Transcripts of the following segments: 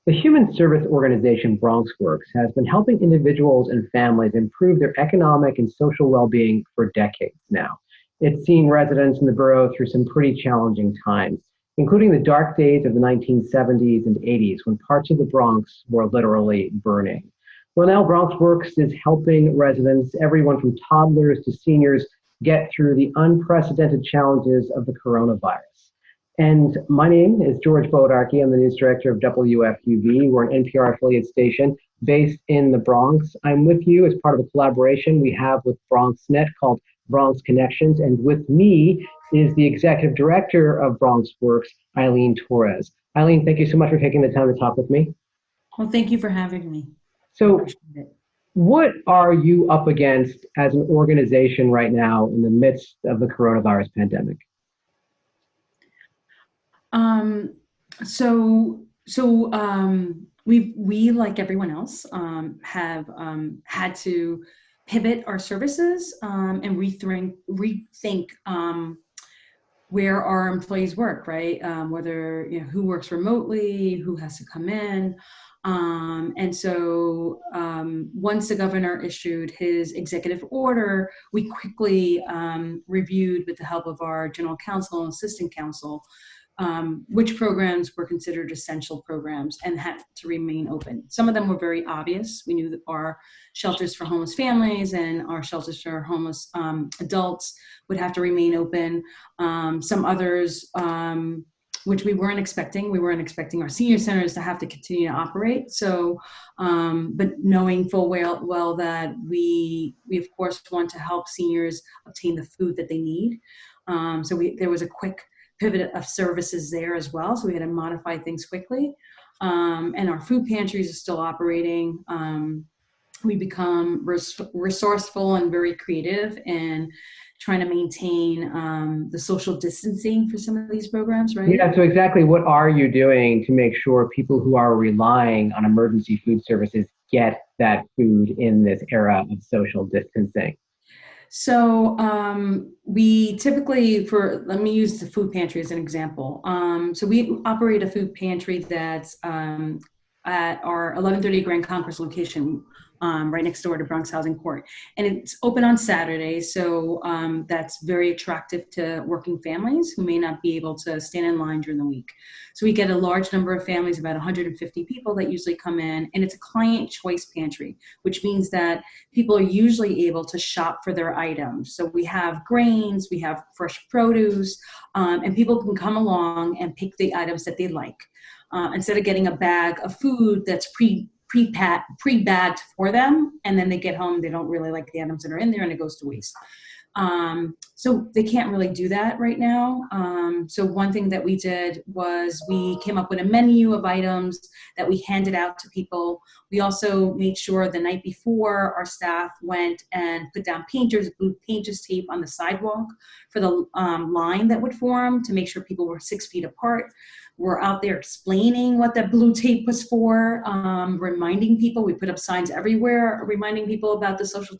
The human service organization BronxWorks has been helping individuals and families improve their economic and social well-being for decades now. It's seen residents in the borough through some pretty challenging times, including the dark days of the 1970s and 80s when parts of the Bronx were literally burning. Well, now BronxWorks is helping residents, everyone from toddlers to seniors, get through the unprecedented challenges of the coronavirus. And my name is George Bodarky. I'm the news director of WFUV. We're an NPR affiliate station based in the Bronx. I'm with you as part of a collaboration we have with BronxNet called Bronx Connections. And with me is the executive director of BronxWorks, Eilieen Torres. Eilieen, thank you so much for taking the time to talk with me. Well, thank you for having me. So, what are you up against as an organization right now in the midst of the coronavirus pandemic? We like everyone else have had to pivot our services and rethink where our employees work, right? Whether who works remotely, who has to come in. Once the governor issued his executive order, we quickly reviewed with the help of our general counsel and assistant counsel which programs were considered essential programs and had to remain open. Some of them were very obvious. We knew that our shelters for homeless families and our shelters for homeless adults would have to remain open. Some others, which we weren't expecting our senior centers to have to continue to operate. So, but knowing full well that we of course want to help seniors obtain the food that they need. There was a quick pivot of services there as well. So we had to modify things quickly. And our food pantries are still operating. We become resourceful and very creative in trying to maintain the social distancing for some of these programs, right? Yeah, so exactly what are you doing to make sure people who are relying on emergency food services get that food in this era of social distancing? So we typically, let me use the food pantry as an example. So we operate a food pantry that's at our 1130 Grand Concourse location, right next door to Bronx Housing Court. And it's open on Saturdays, so that's very attractive to working families who may not be able to stand in line during the week. So we get a large number of families, about 150 people that usually come in, and it's a client choice pantry, which means that people are usually able to shop for their items. So we have grains, we have fresh produce, and people can come along and pick the items that they like. Instead of getting a bag of food that's pre-bagged for them, and then they get home, they don't really like the items that are in there and it goes to waste. So they can't really do that right now. So one thing that we did was we came up with a menu of items that we handed out to people. We also made sure the night before our staff went and put down blue painters tape on the sidewalk for the line that would form to make sure people were 6 feet apart. We're out there explaining what that blue tape was for, reminding people. We put up signs everywhere reminding people about the social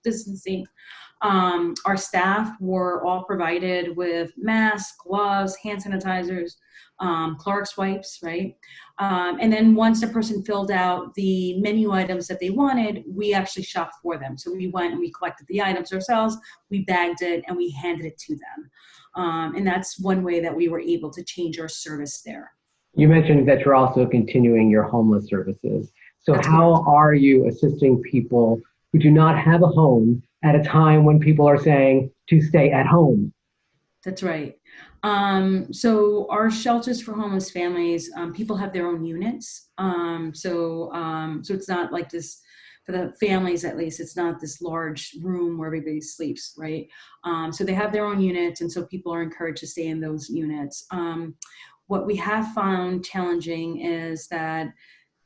distancing. Our staff were all provided with masks, gloves, hand sanitizers, Clorox wipes, right? And then once the person filled out the menu items that they wanted, we actually shopped for them. So we went and we collected the items ourselves, we bagged it, and we handed it to them. And that's one way that we were able to change our service there. You mentioned that you're also continuing your homeless services. So That's how correct. are you assisting people who do not have a home at a time when people are saying to stay at home? That's right. So our shelters for homeless families, people have their own units. So it's not like this, for the families at least, it's not this large room where everybody sleeps, right? So they have their own units, and so people are encouraged to stay in those units. What we have found challenging is that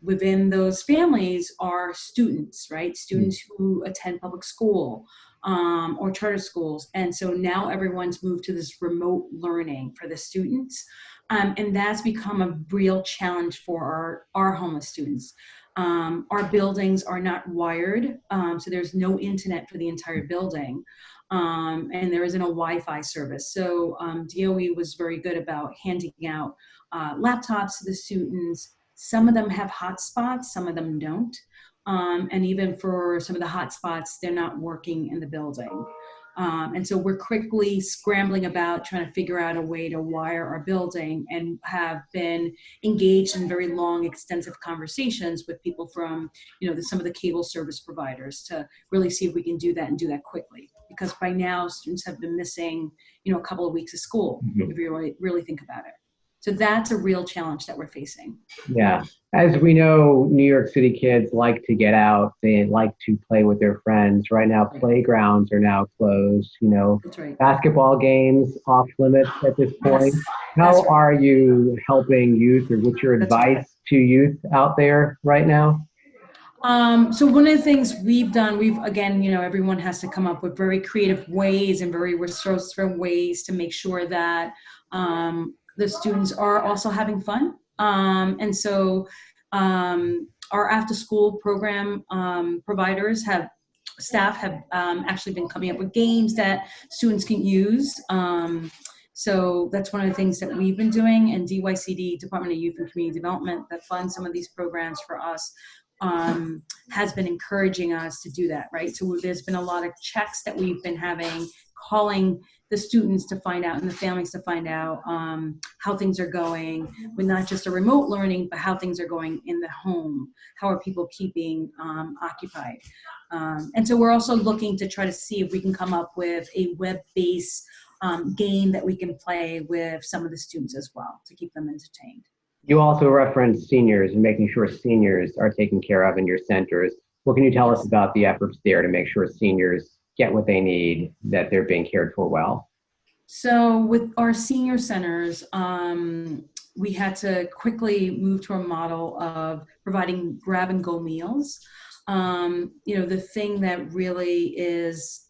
within those families are students, right? Students who attend public school or charter schools. And so now everyone's moved to this remote learning for the students. And that's become a real challenge for our homeless students. Our buildings are not wired, so there's no internet for the entire building. And there isn't a Wi-Fi service. So DOE was very good about handing out laptops to the students, Some of them have hotspots, some of them don't. And even for some of the hotspots, they're not working in the building. And so we're quickly scrambling about trying to figure out a way to wire our building, and have been engaged in very long, extensive conversations with people from, some of the cable service providers to really see if we can do that and do that quickly. Because by now, students have been missing, a couple of weeks of school, if you really think about it. So that's a real challenge that we're facing. Yeah. As we know, New York City kids like to get out. They like to play with their friends. Right now, playgrounds are now closed. That's right. Basketball games off limits at this point. Yes, How are you helping youth, or what's your advice to youth out there right now? So one of the things we've done, everyone has to come up with very creative ways and very resourceful ways to make sure that the students are also having fun. And so our after-school program providers staff have actually been coming up with games that students can use. So that's one of the things that we've been doing, and DYCD, Department of Youth and Community Development, that funds some of these programs for us, has been encouraging us to do that, right? So there's been a lot of checks that we've been having, calling the students to find out and the families to find out how things are going with not just a remote learning, but how things are going in the home. How are people keeping occupied? And so we're also looking to try to see if we can come up with a web-based game that we can play with some of the students as well to keep them entertained. You also referenced seniors and making sure seniors are taken care of in your centers. What can you tell us about the efforts there to make sure seniors get what they need, that they're being cared for well? So with our senior centers, we had to quickly move to a model of providing grab-and-go meals. The thing that really is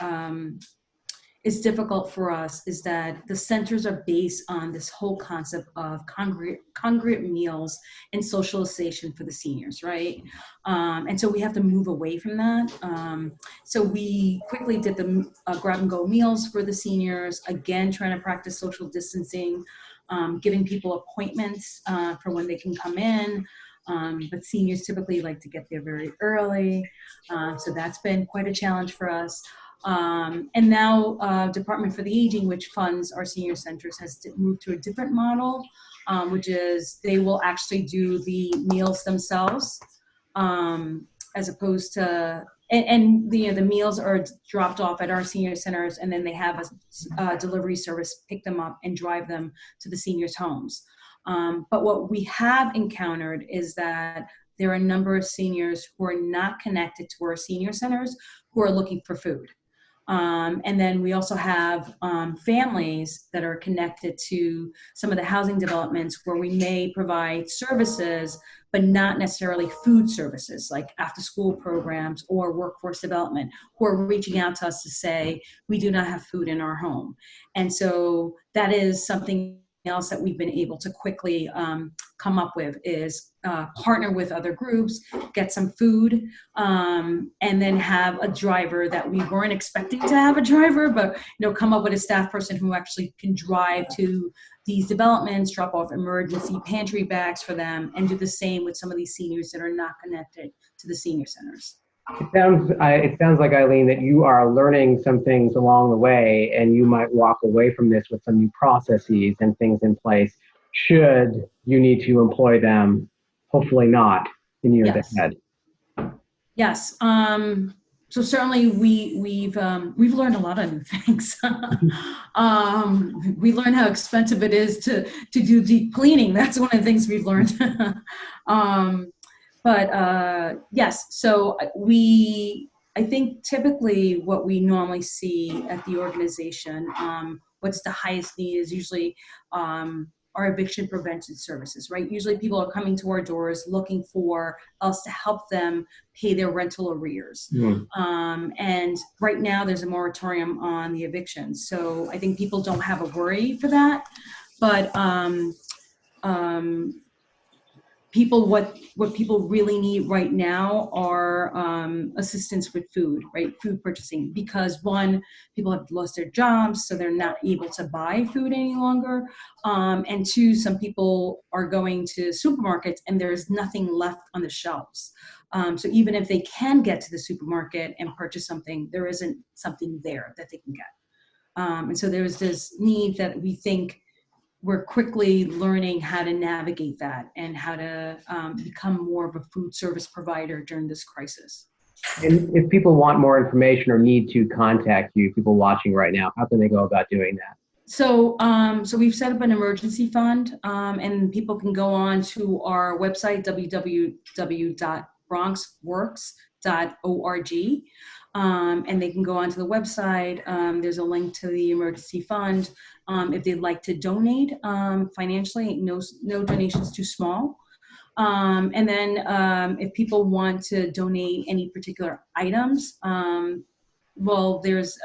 difficult for us is that the centers are based on this whole concept of congregate meals and socialization for the seniors, right? And so we have to move away from that. So we quickly did the grab-and-go meals for the seniors, again, trying to practice social distancing, giving people appointments for when they can come in. But seniors typically like to get there very early. So that's been quite a challenge for us. And now Department for the Aging, which funds our senior centers, has moved to a different model, which is they will actually do the meals themselves, as opposed to, and the meals are dropped off at our senior centers, and then they have a delivery service pick them up and drive them to the seniors' homes. But what we have encountered is that there are a number of seniors who are not connected to our senior centers who are looking for food. And then we also have families that are connected to some of the housing developments where we may provide services, but not necessarily food services like after-school programs or workforce development, who are reaching out to us to say, we do not have food in our home. And so that is something else that we've been able to quickly come up with, is partner with other groups, get some food, and then have a driver that we weren't expecting to have a driver, but come up with a staff person who actually can drive to these developments, drop off emergency pantry bags for them, and do the same with some of these seniors that are not connected to the senior centers. It sounds like, Eilieen, that you are learning some things along the way, and you might walk away from this with some new processes and things in place should you need to employ them, hopefully not, in years ahead. Yes. So certainly we've learned a lot of new things. We learned how expensive it is to do deep cleaning. That's one of the things we've learned. But yes, so I think typically what we normally see at the organization, what's the highest need is usually our eviction prevention services, right? Usually people are coming to our doors looking for us to help them pay their rental arrears. And right now there's a moratorium on the evictions. So I think people don't have a worry for that, but people, what people really need right now are assistance with food, right? Food purchasing, because one, people have lost their jobs, so they're not able to buy food any longer. And two, some people are going to supermarkets and there's nothing left on the shelves. So even if they can get to the supermarket and purchase something, there isn't something there that they can get. And so there's this need that we think we're quickly learning how to navigate that and how to become more of a food service provider during this crisis. And if people want more information or need to contact you, people watching right now, how can they go about doing that? So, so we've set up an emergency fund, and people can go on to our website, www.BronxWorks.org. And they can go onto the website. There's a link to the emergency fund. If they'd like to donate financially, no donations too small. And then if people want to donate any particular items, well, there's,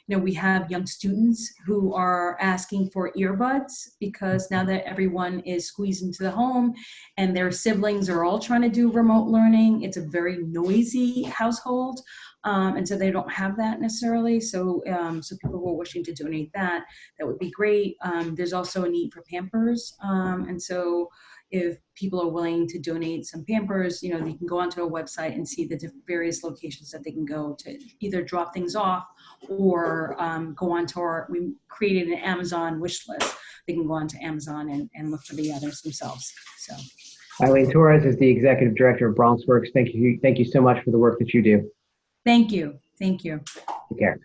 we have young students who are asking for earbuds because now that everyone is squeezed into the home and their siblings are all trying to do remote learning, it's a very noisy household. And so they don't have that necessarily. So, so people who are wishing to donate that would be great. There's also a need for Pampers. And so if people are willing to donate some Pampers, they can go onto our website and see the various locations that they can go to either drop things off or go onto we created an Amazon wish list. They can go onto Amazon and look for the items themselves. So, Eilieen Torres is the Executive Director of BronxWorks. Thank you so much for the work that you do. Thank you. Thank you. Take care.